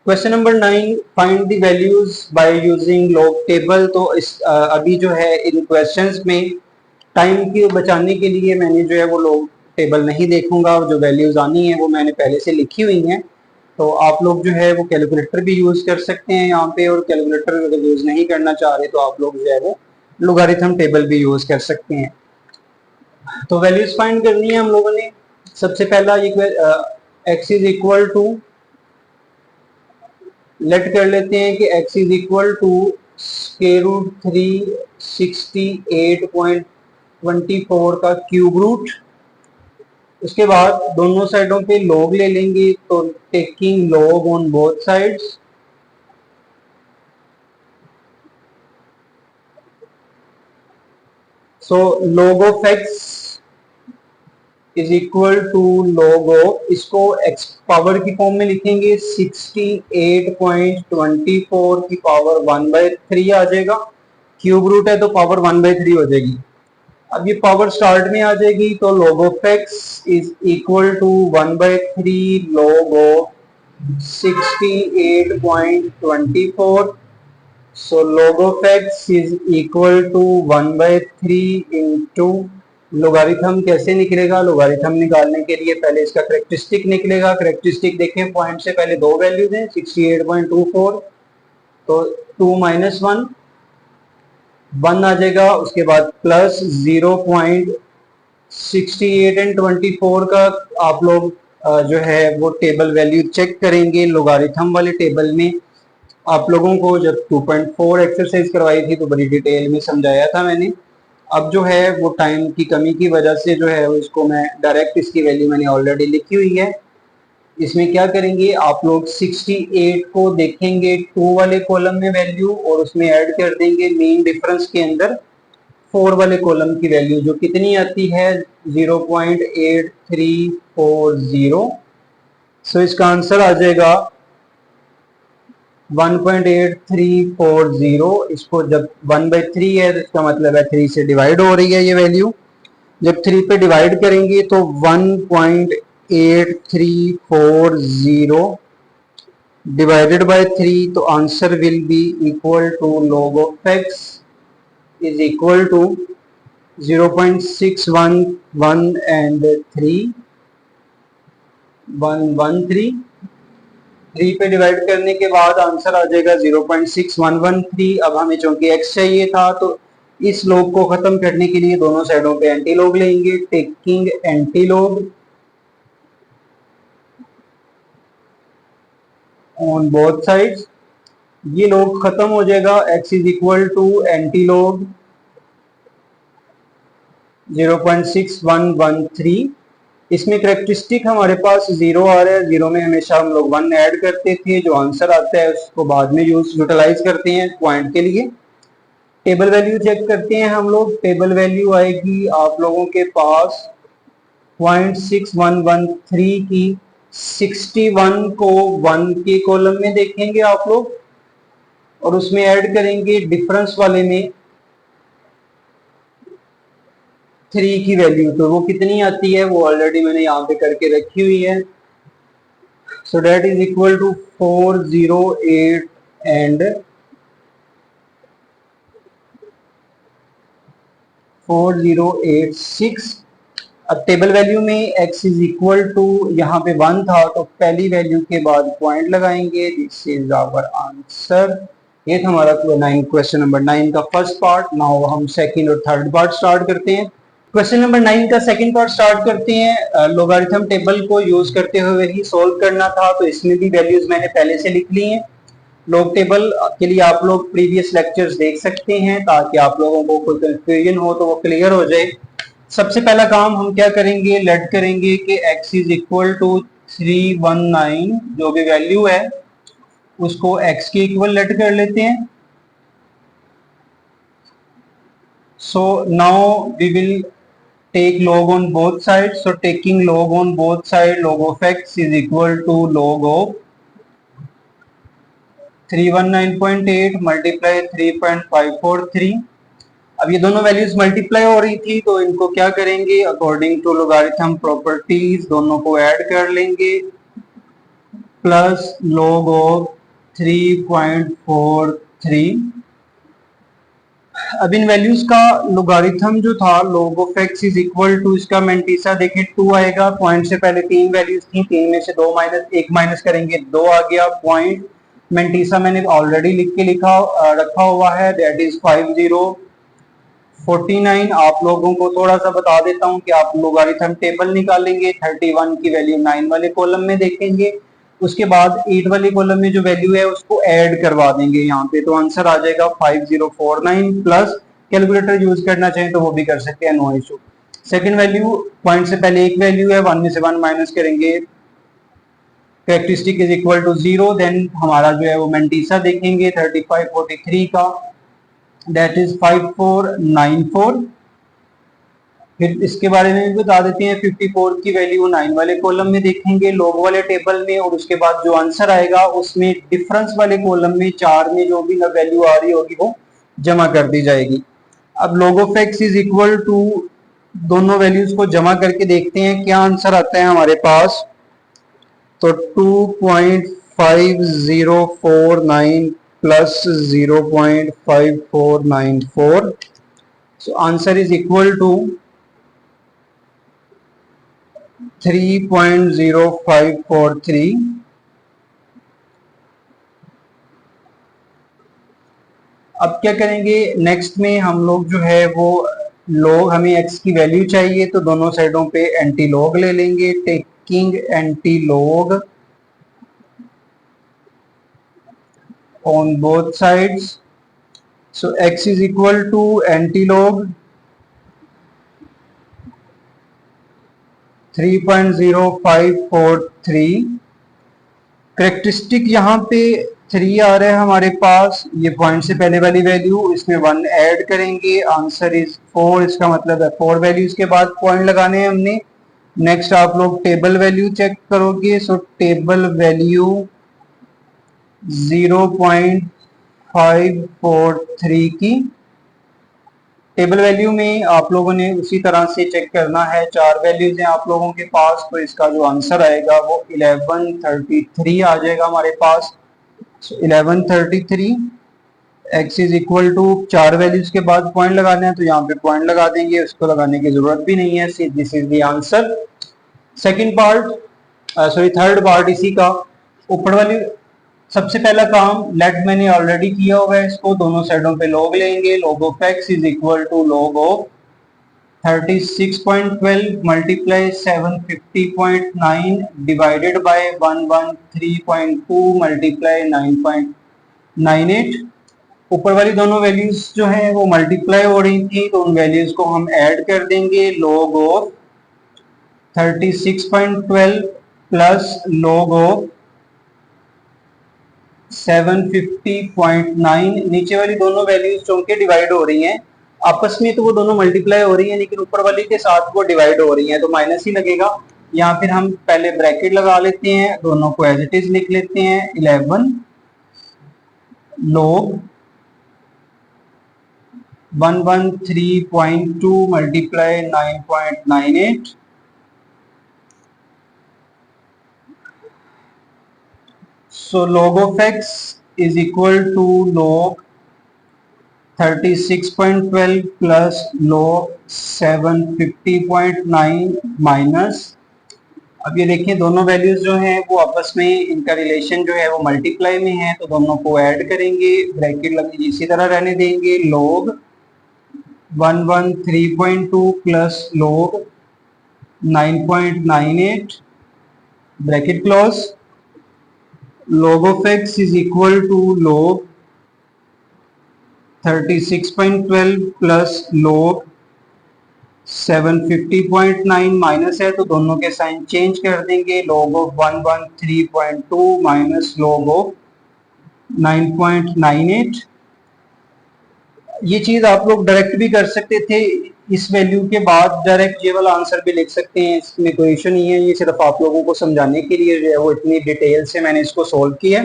question number 9, find the values by using log table. तो इस अभी जो है इन क्वेश्चंस में टाइम की बचाने के लिए मैंने जो है वो लॉग टेबल नहीं देखूंगा, जो वैल्यूज आनी है वो मैंने पहले से लिखी हुई हैं। तो आप लोग जो है वो कैलकुलेटर भी यूज कर सकते हैं यहाँ पे, और कैलकुलेटर अगर यूज नहीं करना चाह रहे तो आप लोग जो है वो लोगारिथम टेबल भी यूज कर सकते हैं। तो वैल्यूज फाइंड करनी है हम लोगों ने। सबसे पहला x is equal to, let कर लेते हैं कि x is equal to square root 368.24 का क्यूब रूट। उसके बाद दोनों साइडों पे log ले लेंगे, तो taking log on both sides, so log of x is equal to log of, इसको x पावर की फॉर्म में लिखेंगे, 68.24 की पावर 1/3 आ जाएगा, क्यूब रूट है तो पावर 1/3 हो जाएगी। अब ये पावर स्टार्ट में आ जाएगी तो log of x is equal to 1/3 log of 68.24। So log of x is equal to 1/3 into logarithm कैसे निकलेगा, लोगारिथम निकालने के लिए पहले इसका करेक्टरिस्टिक निकलेगा। करेक्टरिस्टिक देखें, पॉइंट से पहले दो वैल्यूज हैं, 68.24 तो 2 माइनस 1 आ जाएगा, उसके बाद प्लस 0.68 एंड 24 का आप लोग जो है वो टेबल वैल्यू चेक करेंगे। लोगारिथम वाले टेबल में आप लोगों को जब 2.4 एक्सरसाइज करवाई थी तो बड़ी डिटेल में समझाया था मैंने। अब जो है वो टाइम की कमी की वजह से जो है इसको मैं डायरेक्ट इसकी वैल्यू मैंने ऑलरेडी लिखी हुई है, इसमें क्या करेंगे आप लोग 68 को देखेंगे 2 वाले कॉलम में वैल्यू और उसमें ऐड कर देंगे मीन डिफरेंस के अंदर 4 वाले कॉलम की वैल्यू जो कितनी आती है 0.8340। सो इसका आंसर आ जाएगा 1.8340। इसको जब 1/3 है तो इसका मतलब है 3 से डिवाइड हो रही है ये वैल्यू। जब 3 पे डिवाइड करेंगे तो 1.8340 डिवाइडेड बाय 3, तो answer will be equal to log of x is equal to 0.611 and 113। 3 पे डिवाइड करने के बाद आंसर आ जाएगा 0.6113। अब हमें चूंकि x चाहिए था तो इस log को खत्म करने के लिए दोनों साइडों पे एंटी log लेंगे, taking anti log on both sides. ये log खत्म हो जाएगा, x is equal to anti log 0.6113। इसमें करेक्टरिस्टिक हमारे पास 0 आ रहा है, 0 में हमेशा हम लोग 1 ऐड करते थे, जो आंसर आता है उसको बाद में यूटिलाइज करते हैं पॉइंट के लिए। टेबल वैल्यू चेक करते हैं हम लोग। टेबल वैल्यू आएगी आप लोगों के पास 0.6113 की 61 को 1 के कॉलम में देखेंगे आप लोग और उसमें ऐड करेंगे डिफरेंस वाले में 3 की वैल्यू, तो वो कितनी आती है वो ऑलरेडी मैंने यहाँ पे करके रखी हुई है। So that is equal to 408 and 4086। अब टेबल वैल्यू में x इज इक्वल टू यहाँ पे 1 था तो पहली वैल्यू के बाद पॉइंट लगाएंगे। This is our answer. ये था हमारा क्वेश्चन नंबर 9 का फर्स्ट पार्ट। नाउ हम सेकंड और थर्ड पार्ट स्टार्ट करते हैं। क्वेश्चन नंबर 9 का सेकंड पार्ट स्टार्ट करते हैं। लोगारिथम टेबल को यूज करते हुए ही सॉल्व करना था, तो इसमें भी वैल्यूज मैंने पहले से लिख ली हैं। लॉग टेबल के लिए आप लोग प्रीवियस लेक्चर्स देख सकते हैं ताकि आप लोगों को कोई कंफ्यूजन हो तो वो क्लियर हो जाए। सबसे पहला काम हम क्या करेंगे, लेट करेंगे कि x इज इक्वल टू 319 जो भी वैल्यू है उसको x के इक्वल लेट कर लेते हैं। So now we will take log on both sides. So taking log on both sides, log of x is equal to log of 319.8 multiply 3.543। अब ये दोनों वैल्यूज मल्टीप्लाई हो रही थी तो इनको क्या करेंगे, अकॉर्डिंग टू लोगारिथम प्रॉपर्टीज दोनों को ऐड कर लेंगे प्लस log of 3.43। अब इन वैल्यूज का लोगारिथम जो था log of x is equal to, इसका मैंटीसा देखें 2 आएगा। पॉइंट से पहले 3 वैल्यूज थी, 3 में से 1 माइनस करेंगे 2 आ गया। पॉइंट मैंटीसा मैंने ऑलरेडी लिख के रखा हुआ है, दैट इज 5049। आप लोगों को थोड़ा सा बता देता हूं कि आप लोगारिथम टेबल निकालेंगे, 31 की वैल्यू 9 वाले कॉलम में देखेंगे, उसके बाद 8 वाले कॉलम में जो वैल्यू है उसको ऐड करवा देंगे यहाँ पे, तो आंसर आ जाएगा 5049 प्लस कैलकुलेटर यूज करना चाहें तो वो भी कर सकते हैं, no issue. Second value, point से पहले एक वैल्यू है, 1 में से 1 माइनस करेंगे, characteristic is equal to 0, then हमारा जो है वो मैंटीसा देखेंगे 3543 का, दैट इज 5494। फिर इसके बारे में भी बता देते हैं, 54 की वैल्यू 9 वाले कॉलम में देखेंगे लॉग वाले टेबल में, और उसके बाद जो आंसर आएगा उसमें डिफरेंस वाले कॉलम में 4 में जो भी वैल्यू आ रही होगी वो जमा कर दी जाएगी। अब log of x is equal to, दोनों वैल्यूज को जमा करके देखते हैं क्या आंसर आता है हमारे पास। तो 2.5049 plus 0.5494, so answer is equal to 3.0543। अब क्या करेंगे, नेक्स्ट में हम लोग जो है वो log, हमें x की वैल्यू चाहिए तो दोनों साइडों पे एंटी log ले लेंगे, taking anti log on both sides. So x is equal to anti-log 3.0543 characteristic यहाँ पे 3 आ रहा है हमारे पास, ये पॉइंट से पहले वाली वैल्यू, इसमें 1 ऐड करेंगे, आंसर इज 4, इसका मतलब है 4 वैल्यूज के बाद पॉइंट लगाने हैं हमने। नेक्स्ट आप लोग टेबल वैल्यू चेक करोगे, सो टेबल वैल्यू 0.543 की टेबल वैल्यू में आप लोगों ने उसी तरह से चेक करना है, 4 वैल्यूज हैं आप लोगों के पास, तो इसका जो आंसर आएगा वो 1133 आ जाएगा हमारे पास। 1133 x is equal to 4 values के बाद पॉइंट लगाना है, तो यहाँ पे पॉइंट लगा देंगे, उसको लगाने की जरूरत भी नहीं है, this is the answer. Second part, sorry third part इसी का, ऊपर वाली सबसे पहला काम लेट मैंने ऑलरेडी किया हुआ है, इसको दोनों साइडों पे लॉग लेंगे, log of x is equal to log of 36.12 multiply 750.9 divided by 113.2 multiply 9.98। ऊपर वाली दोनों वैल्यूज जो है वो मल्टीप्लाई हो रही थी, तो उन वैल्यूज को हम ऐड कर देंगे, log of 36.12 plus log of 750.9, नीचे वाली दोनों वैल्यूज चूंकि डिवाइड हो रही हैं आपस में, तो वो दोनों मल्टीप्लाई हो रही हैं, लेकिन ऊपर वाली के साथ वो डिवाइड हो रही हैं, तो माइनस ही लगेगा। यहाँ फिर हम पहले ब्रैकेट लगा लेते हैं, दोनों को एज इट इज लिख लेते हैं, 11 log 113.2 multiply 9.98, so log of x is equal to log 36.12 plus log 750.9 minus, अब ये देखिए दोनों वैल्यूज जो हैं वो आपस में इनका रिलेशन जो है वो मल्टीप्लाई में है, तो दोनों को ऐड करेंगे, ब्रैकेट लग इसी तरह रहने देंगे, log 113.2 plus log 9.98 bracket close, log of x is equal to log 36.12 plus log 750.9 minus है, तो दोनों के साइन चेंज कर देंगे, log of 113.2 minus log of 9.98। ये चीज आप लोग डायरेक्ट भी कर सकते थे, इस वैल्यू के बाद डायरेक्ट ये वाला आंसर भी लिख सकते हैं, इसमें कोई इशू नहीं है, ये सिर्फ आप लोगों को समझाने के लिए जो है वो इतनी डिटेल से मैंने इसको सोल्व किया।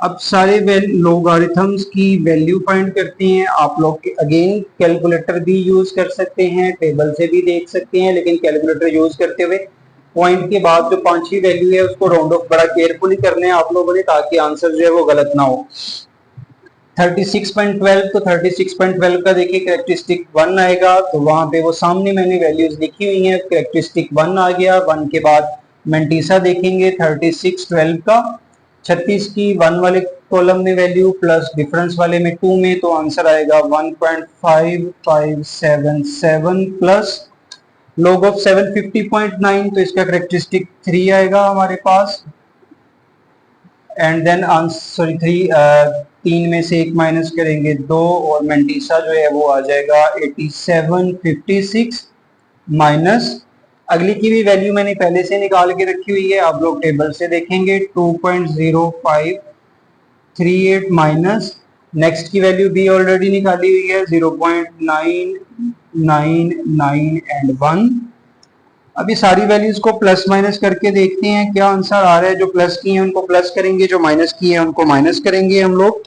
अब सारे लोगारिथम्स की वैल्यू फाइंड करते हैं, आप लोग अगेन कैलकुलेटर भी यूज कर सकते हैं, टेबल से भी देख सकते हैं, लेकिन कैलकुलेटर यूज करते हुए पॉइंट के बाद जो 5वीं वैल्यू है उसको राउंड ऑफ बड़ा केयरफुली करना है आप लोगों ने, ताकि आंसर जो है वो गलत ना हो। 36.12, तो 36.12 का देखिए करेक्टरिस्टिक 1 आएगा, तो वहां पे वो सामने मैंने वैल्यूज लिखी हुई हैं, करेक्टरिस्टिक 1 आ गया, 1 के बाद मेंटीसा देखेंगे 3612 का, 36 की 1 वाले कॉलम में वैल्यू प्लस डिफरेंस वाले में 2 में, तो आंसर आएगा 1.5577 प्लस log ऑफ 750.9, तो इसका करेक्टरिस्टिक 3 आएगा हमारे पास, एंड देन आंसर 3 में से 1 माइनस करेंगे 2, और मेंटीसा जो है वो आ जाएगा 8756 माइनस, अगली की भी वैल्यू मैंने पहले से निकाल के रखी हुई है, आप लोग टेबल से देखेंगे 2.0538 माइनस, नेक्स्ट की वैल्यू भी ऑलरेडी निकाली हुई है 0.999 एंड 1। अभी सारी वैल्यूज को प्लस माइनस करके देखते हैं क्या आंसर आ रहा है, जो प्लस की है उनको प्लस करेंगे, जो माइनस की है उनको माइनस करेंगे हम लोग।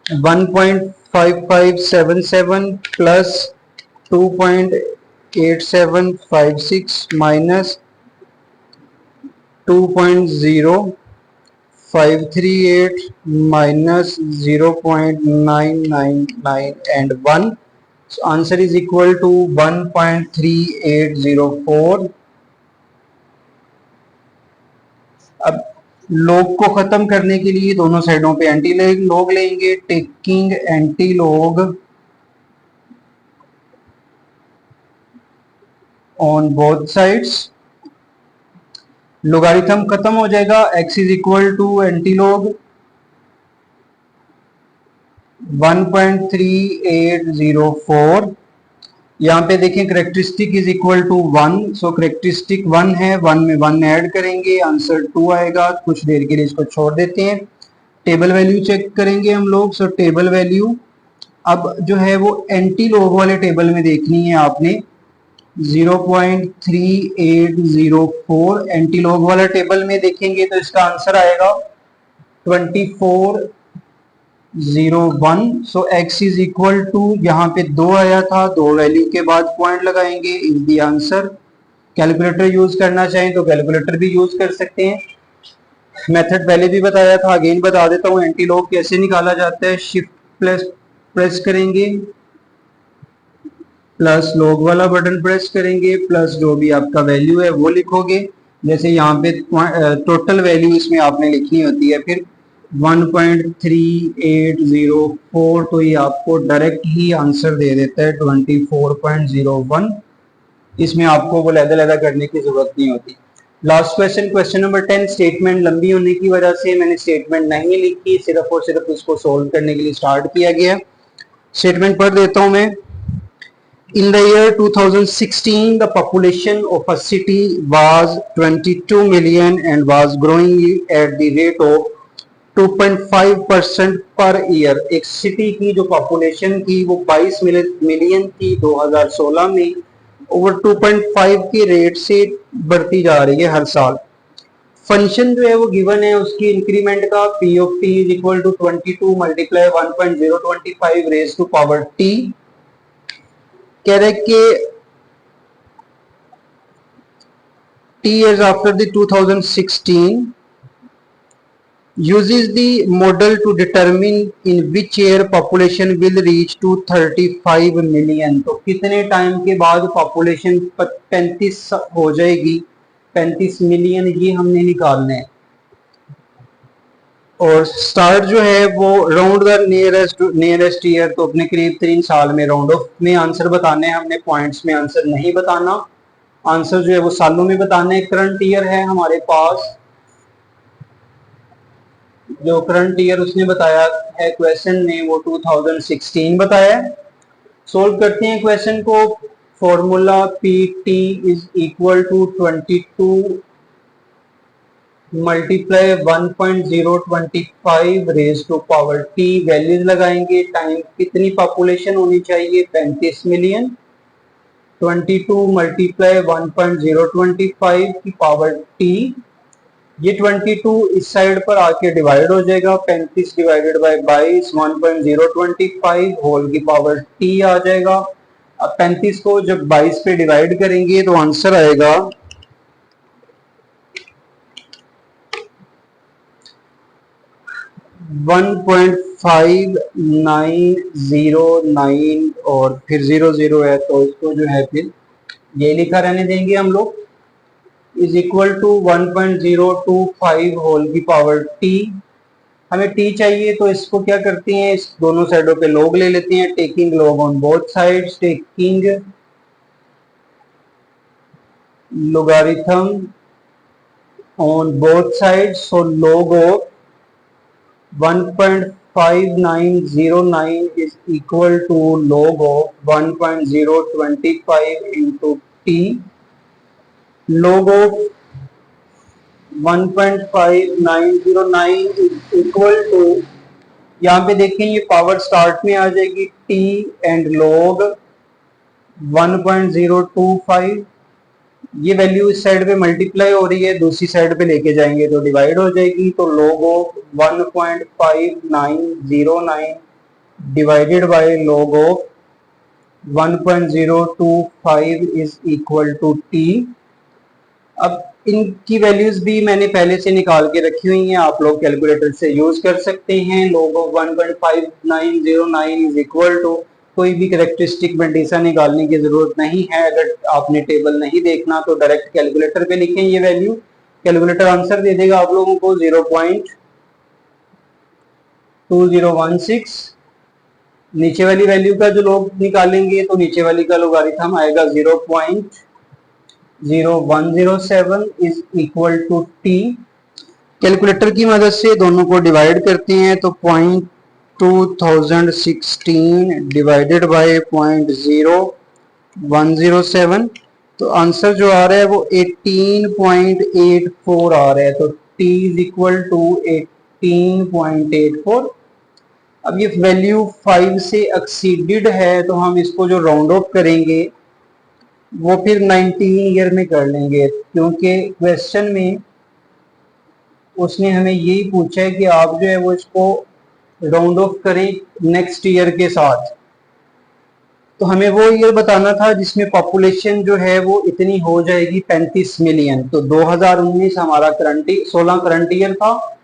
1.5577 plus 2.8756 minus 2.0538 minus 0.999 and 1, so answer is equal to 1.3804। अब log को खत्म करने के लिए दोनों साइडों पे एंटी log लेंगे, taking anti log on both sides, logarithm खत्म हो जाएगा, x is equal to anti log 1.3804, यहाँ पे देखें characteristic is equal to 1, so characteristic 1 है, 1 में 1 ऐड करेंगे, आंसर 2 आएगा। कुछ देर के लिए इसको छोड़ देते हैं, टेबल वैल्यू चेक करेंगे हम लोग। सो टेबल वैल्यू अब जो है वो एंटी लॉग वाले टेबल में देखनी है आपने, 0.3804 एंटी लॉग वाला टेबल में देखेंगे तो इसका आंसर आएगा 2401। सो x इज इक्वल टू, यहाँ पे 2 आया था, 2 वैल्यू के बाद पॉइंट लगाएंगे, is the answer. Calculator use करना चाहें तो कैलकुलेटर भी यूज कर सकते हैं, मेथड पहले भी बताया था, अगेन बता देता हूँ। एंटी लॉग कैसे निकाला जाता है, शिफ्ट प्रेस करेंगे, प्लस लॉग वाला बटन प्रेस करेंगे, प्लस जो भी आपका वैल्यू है वो लिखोगे। जैसे यहाँ पे टोटल वैल्यू इसमें आपने लिखनी होती है, फिर 1.3804, तो ये आपको डायरेक्ट ही आंसर दे देता है 24.01। इसमें आपको वो लैदा करने की जरूरत नहीं होती। Last question, question number 10। Statement लंबी होने की वजह से मैंने स्टेटमेंट नहीं लिखी, सिर्फ और सिर्फ इसको सोल्व करने के लिए स्टार्ट किया गया। स्टेटमेंट पढ़ देता हूं मैं। In the year 2016, the population of a city was 22 million and was growing at the rate of 2.5% per year। एक सिटी की जो पॉपुलेशन थी वो 22 मिलियन थी 2016 में, ओवर 2.5 के रेट से बढ़ती जा रही है हर साल। फंक्शन जो है वो गिवन है उसकी इंक्रीमेंट का, p of t is equal to 22 multiply 1.025 raised to power t। कह रहे कि t years after the 2016 uses the model to determine in which year population will reach to 35 million। तो कितने टाइम के बाद पॉपुलेशन 35 हो जाएगी, 35 मिलियन, ये हमने निकालना है। और स्टार्ट जो है वो राउंड द नियरेस्ट ईयर, तो अपने करीब 3 साल में राउंड ऑफ में आंसर बताने हैं हमने, पॉइंट्स में आंसर नहीं बताना। आंसर जो है वो सालों में बताने हैं। करंट ईयर है हमारे पास, जो करंट ईयर उसने बताया है क्वेश्चन में वो 2016 बताया है। सोल्व करते हैं क्वेश्चन को। Formula PT is equal to 22 multiply 1.025 raise to power t। Values लगाएंगे, टाइम कितनी पॉपुलेशन होनी चाहिए, 35 मिलियन। 22 मल्टीप्लाई 1.025 की पावर t, ये 22 इस साइड पर आके डिवाइड हो जाएगा, 35 डिवाइडेड बाय 22, 1.025 होल की पावर t आ जाएगा। अब 35 को जब 22 पे डिवाइड करेंगे तो आंसर आएगा 1.5909 और फिर 00 है, तो इसको जो है फिर ये लिखा रहने देंगे हम लोग, इज इक्वल टू 1.025 होल की पावर t। हमें t चाहिए तो इसको क्या करते हैं, इस दोनों साइडों पे log ले लेते हैं, taking log on both sides, taking logarithm on both sides, so log of 1.5909 is equal to log of 1.025 into t। log of 1.5909 is equal to, यहाँ पे देखें ये पावर स्टार्ट में आ जाएगी t एंड log 1.025, ये वैल्यू इस side पे multiply हो रही है, दूसरी साइड पे लेके जाएंगे तो डिवाइड हो जाएगी, तो log of 1.5909 divided by log of 1.025 is equal to t। अब इनकी वैल्यूज भी मैंने पहले से निकाल के रखी हुई हैं, आप लोग कैलकुलेटर से यूज कर सकते हैं। log of 1.5909 is equal to, कोई भी करेक्टरिस्टिक बेंडिसा निकालने की जरूरत नहीं है। अगर आपने टेबल नहीं देखना तो डायरेक्ट कैलकुलेटर पे लिखें ये वैल्यू, कैलकुलेटर आंसर दे देगा आप लोगों को 0.2016। नीचे वाली वैल्यू का जो लोग निकालेंगे तो नीचे वाली का लोगारिथम आएगा 0.0107 is equal to t। Calculator की मदद से दोनों को डिवाइड करते हैं तो 2016 डिवाइडेड बाय 0.0 107। तो आंसर जो आ रहा है वो 18.84 आ रहा है, तो t इज इक्वल टू 18.84। अब ये वैल्यू 5 से एक्सीडेड है तो हम इसको जो राउंड ऑफ करेंगे वो फिर 19 ईयर में कर लेंगे, क्योंकि क्वेश्चन में उसने हमें यही पूछा है कि आप जो है वो इसको राउंड ऑफ करें नेक्स्ट ईयर के साथ। तो हमें वो ईयर बताना था जिसमें पॉपुलेशन जो है वो इतनी हो जाएगी 35 मिलियन। तो 2019 हमारा 16 करंट ईयर था।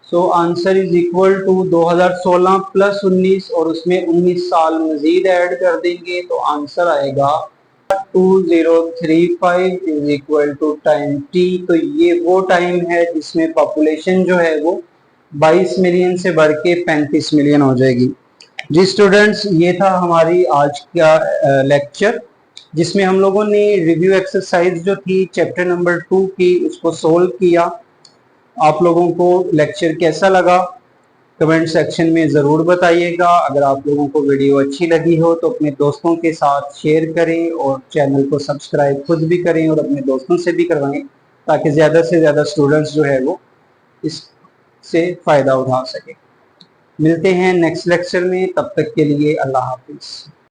So answer is equal to 2016 plus 19 और उसमें 19 साल मजीद ऐड कर देंगे तो आंसर आएगा 2035 is equal to time T. तो ये वो टाइम है जिसमें पॉपुलेशन जो है वो 22 मिलियन से बढ़ के 35 मिलियन हो जाएगी। जी स्टूडेंट्स, ये था हमारी आज का लेक्चर जिसमें हम लोगों ने रिव्यू एक्सरसाइज जो थी चैप्टर नंबर 2 की उसको सोल्व किया। आप लोगों को लेक्चर कैसा लगा कमेंट सेक्शन में ज़रूर बताइएगा। अगर आप लोगों को वीडियो अच्छी लगी हो तो अपने दोस्तों के साथ शेयर करें और चैनल को सब्सक्राइब खुद भी करें और अपने दोस्तों से भी करवाएं, ताकि ज़्यादा से ज़्यादा स्टूडेंट्स जो है वो इससे फ़ायदा उठा सकें। मिलते हैं नेक्स्ट लेक्चर में, तब तक के लिए अल्लाह हाफिज़।